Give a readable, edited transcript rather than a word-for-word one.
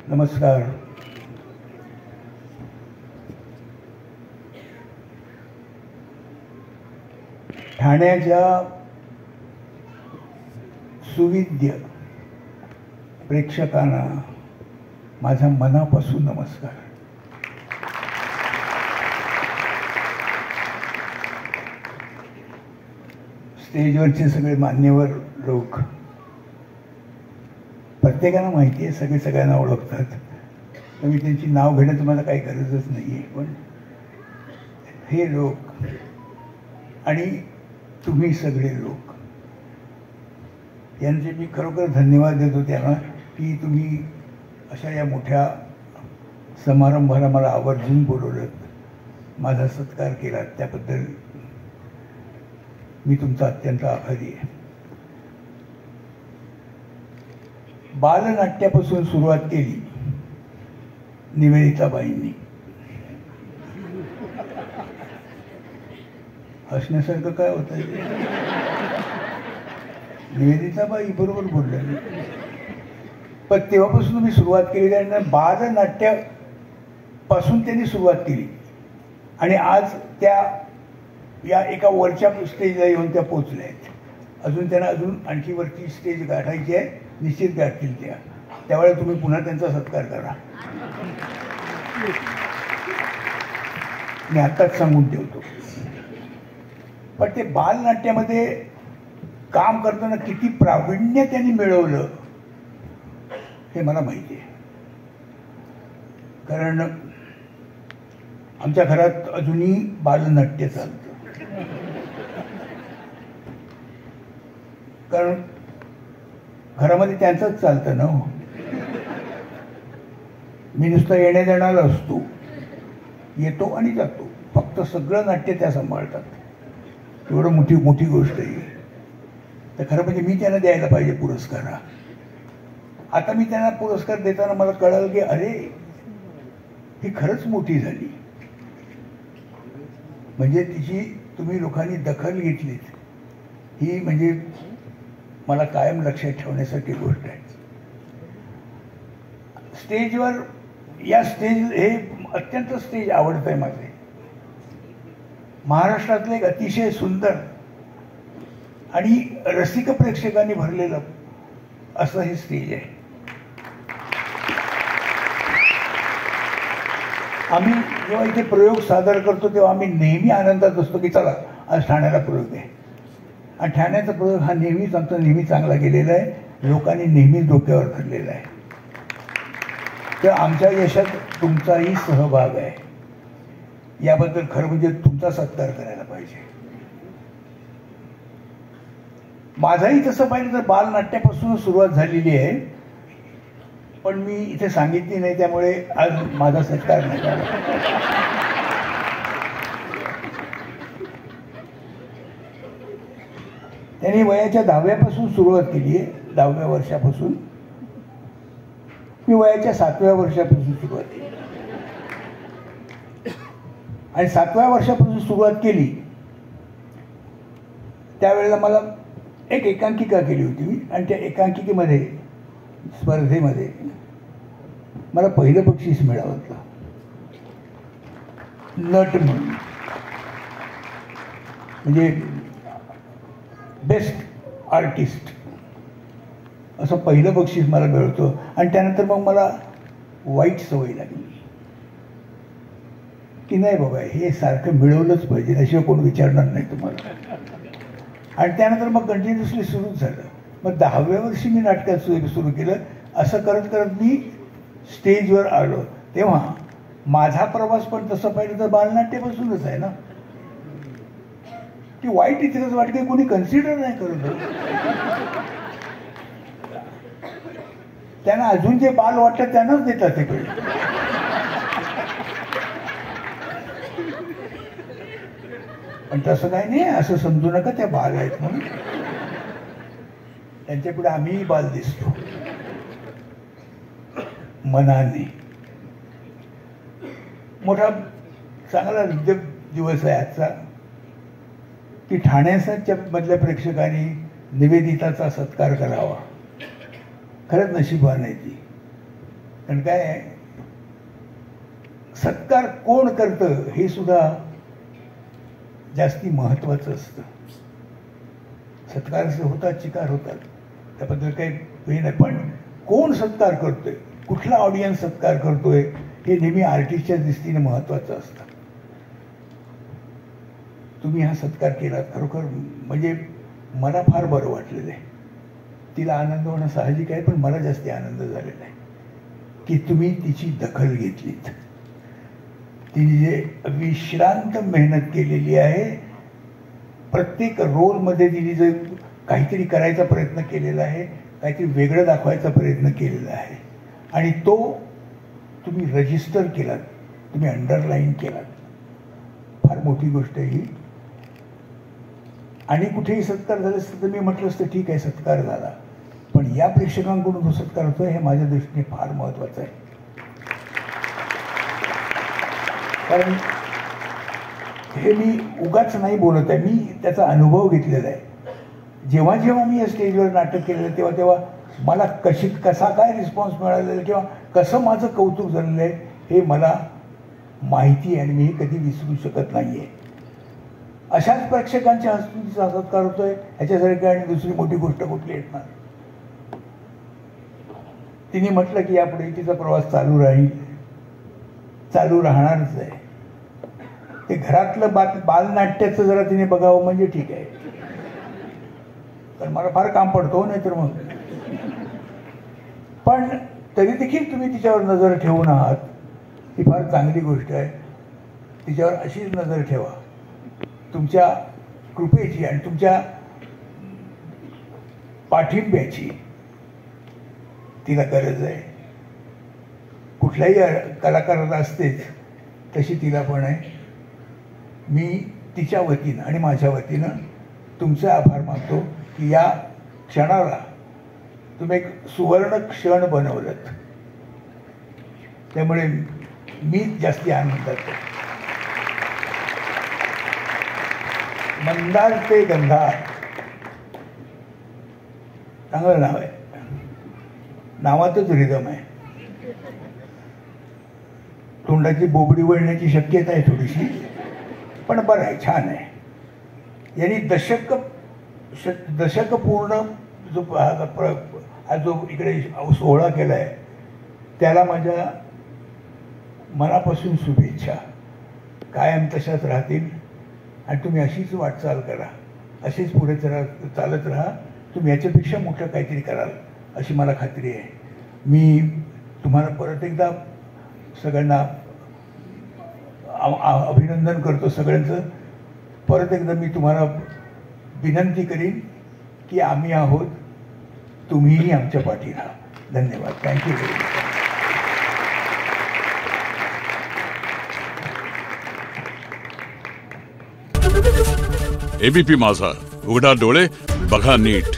नमस्कार. ठाण्याच्या सुविद्य प्रेक्षकांना माझ्या मनापासून नमस्कार. स्टेजवरचे सगळे मान्यवर लोक, प्रत्येकाला माहिती आहे, सगळे सगळ्यांना ओळखतात, तर मी त्यांची नाव घेण्याचं मला काही गरजच नाही आहे. पण हे लोक आणि तुम्ही सगळे लोक यांचे मी खरोखर धन्यवाद देतो त्यांना की तुम्ही अशा या मोठ्या समारंभाला मला आवर्जून बोलवलं, माझा सत्कार केला, त्याबद्दल मी तुमचा अत्यंत आभारी आहे. बालनाट्यापासून सुरुवात केली निवेदिताबाईंनी. हसण्यासारखं काय होतं? निवेदिताबाई बरोबर बोलल्या. पण तेव्हापासून तुम्ही सुरुवात केली आणि बालनाट्यापासून त्यांनी सुरुवात केली आणि आज त्या या एका वरच्या स्टेजला येऊन त्या पोचल्या आहेत. अजून त्यांना आणखी वरची स्टेज गाठायची आहे, निश्चित गाठतील त्या. त्यावेळेला तुम्ही पुन्हा त्यांचा सत्कार करा. मी आत्ताच सांगून ठेवतो. पण ते बालनाट्यामध्ये काम करताना किती प्रावीण्य त्यांनी मिळवलं हे मला माहिती आहे. कारण आमच्या घरात अजूनही बालनाट्य चालतं. कारण घरामध्ये त्यांचंच चालतं ना. मी नुसतं येण्या जाणारा असतो, येतो आणि जातो, फक्त सगळं नाट्य त्या सांभाळतात. एवढं मोठी गोष्ट आहे. तर खरं म्हणजे मी त्यांना द्यायला पाहिजे पुरस्कार. आता मी त्यांना पुरस्कार देताना मला कळलं की अरे ही खरंच मोठी झाली. म्हणजे तिची तुम्ही लोकांनी दखल घेतलीत ही म्हणजे मला कायम लक्षात ठेवण्यासारखी गोष्ट आहे. स्टेजवर या स्टेज हे अत्यंत स्टेज आवडतं आहे माझे. महाराष्ट्रातलं एक अतिशय सुंदर आणि रसिक प्रेक्षकांनी भरलेलं असं हे स्टेज आहे. आम्ही जेव्हा इथे प्रयोग सादर करतो तेव्हा आम्ही नेहमी आनंदात असतो की चला आज ठाण्याला प्रयोग आहे. आणि ठाण्याचा प्रयोग हा नेहमी चांगला गेलेला आहे. लोकांनी नेहमीच डोक्यावर धरलेला आहे. तर आमच्या यशात तुमचाही सहभाग आहे. याबद्दल खरं म्हणजे तुमचा सत्कार करायला पाहिजे. माझाही तसं पाहिजे तर बालनाट्यापासून सुरुवात झालेली आहे. पण मी इथे सांगितली नाही, त्यामुळे आज माझा सत्कार नाही झाला. त्यांनी वयाच्या 10व्यापासून सुरुवात केली आहे. 10व्या वर्षापासून. मी वयाच्या 7व्या वर्षापासून सुरुवात केली आणि 7व्या वर्षापासून सुरुवात केली त्यावेळेला मला एक एकांकिका केली होती मी. आणि त्या एकांकिकेमध्ये स्पर्धेमध्ये मला पहिलं बक्षीस मिळालं नट म्हणून. म्हणजे बेस्ट आर्टिस्ट असं पहिलं बक्षीस मला मिळतं. आणि त्यानंतर मग मला वाईट सवय लागली की नाही बाबा हे सारखं मिळवलंच पाहिजे, त्याशिवाय कोण विचारणार नाही तुम्हाला. आणि त्यानंतर मग कंटिन्युअसली सुरूच झालं. मग 10व्या वर्षी मी नाटकात सुरू केलं. असं करत करत मी स्टेजवर आलो. तेव्हा माझा प्रवास पण तसं पाहिजे तर बालनाट्यापासूनच आहे ना. ती वाईट इतिहास वाटते कोणी कन्सिडर नाही करत. त्यांना अजून जे बाल वाटतं त्यांनाच देतात ते कळे. पण तसं काही नाही. असं समजू नका त्या बाल आहेत म्हणून. त्यांच्यापुढे आम्हीही बाल दिसतो मनाने. मोठा चांगला दिवस आहे आजचा की ठाण्याच्या मधल्या प्रेक्षकांनी निवेदिताचा सत्कार करावा. खरंच नशीबवान आहे ती. कारण काय आहे, सत्कार कोण करतं हे सुद्धा जास्ती महत्वाचं असतं. सत्कार होतात, चिकार होतात, त्याबद्दल काही हे नाही, पण कोण सत्कार करतोय, कुठला ऑडियन्स सत्कार करतोय हे नेहमी आर्टिस्टच्या दृष्टीने महत्वाचं असतं. तुम्ही हा सत्कार केला, खरोखर म्हणजे मला फार बरं वाटलेलं आहे. तिला आनंद होणं साहजिक आहे, पण मला जास्ती आनंद झालेला आहे की तुम्ही तिची दखल घेतलीत. तिने जे विश्रांत मेहनत केलेली आहे, प्रत्येक रोलमध्ये तिने जे काहीतरी करायचा प्रयत्न केलेला आहे, काहीतरी वेगळं दाखवायचा प्रयत्न केलेला आहे, आणि तो तुम्ही रजिस्टर केलात, तुम्ही अंडरलाईन केलात. फार मोठी गोष्ट आहे ही. आणि कुठेही सत्कार झाला असतं तर मी म्हटलं असतं ठीक आहे, सत्कार झाला, पण या प्रेक्षकांकडून जो सत्कार होतोय हे माझ्या दृष्टीने फार महत्वाचं आहे. कारण हे मी उगाच नाही बोलत आहे, मी त्याचा अनुभव घेतलेला आहे. जेव्हा जेव्हा मी या स्टेजवर नाटक केलेलं तेव्हा तेव्हा मला कसा काय रिस्पॉन्स मिळालेला किंवा कसं माझं कौतुक झालेलं आहे हे मला माहिती आहे, आणि मी हे कधी विसरू शकत नाही आहे. अशाच प्रेक्षकांच्या हस्ते सत्कार होतोय, ह्याच्यासारखी आणि दुसरी मोठी गोष्ट कुठली येणार. तिने म्हटलं की यापुढे तिचा प्रवास चालू राहील, चालू राहणारच आहे. ते घरातलं बालनाट्याचं जरा तिने बघावं म्हणजे ठीक आहे, पण मला फार काम पडतो, नाही तर मग. पण तरी देखील तुम्ही तिच्यावर नजर ठेवून आहात, ही फार चांगली गोष्ट आहे. तिच्यावर अशीच नजर ठेवा. तुमच्या कृपेची आणि तुमच्या पाठिंब्याची तिला गरज आहे. कुठल्याही कलाकाराला असतेच, तशी तिला पण आहे. मी तिच्या वतीनं आणि माझ्या वतीनं तुमचे आभार मानतो की या क्षणाला तुम्ही एक सुवर्ण क्षण बनवलं. त्यामुळे मी जास्ती आनंदात आहे. मंदार ते गंधार चांगलं नाव आहे, नावातच रिदम आहे. तोंडाची बोबडी वळण्याची शक्यता आहे थोडीशी, पण बरं आहे, छान आहे. यांनी दशक पूर्ण जो इकडे सोहळा केला आहे त्याला माझ्या मनापासून शुभेच्छा. कायम तशाच राहतील आणि तुम्ही अशीच वाटचाल करा, अशीच पुढे चालत राहा. तुम्ही याच्यापेक्षा मोठं काहीतरी कराल अशी मला खात्री आहे. मी तुम्हाला परत एकदा सगळ्यांना अभिनंदन करतो सगळ्यांचं. परत एकदा मी तुम्हाला विनंती करीन की आम्ही आहोत, तुम्हीही आमच्या पाठी राहा. धन्यवाद. Thank you very much. एबीपी माझा, उघडा डोळे बघा नीट.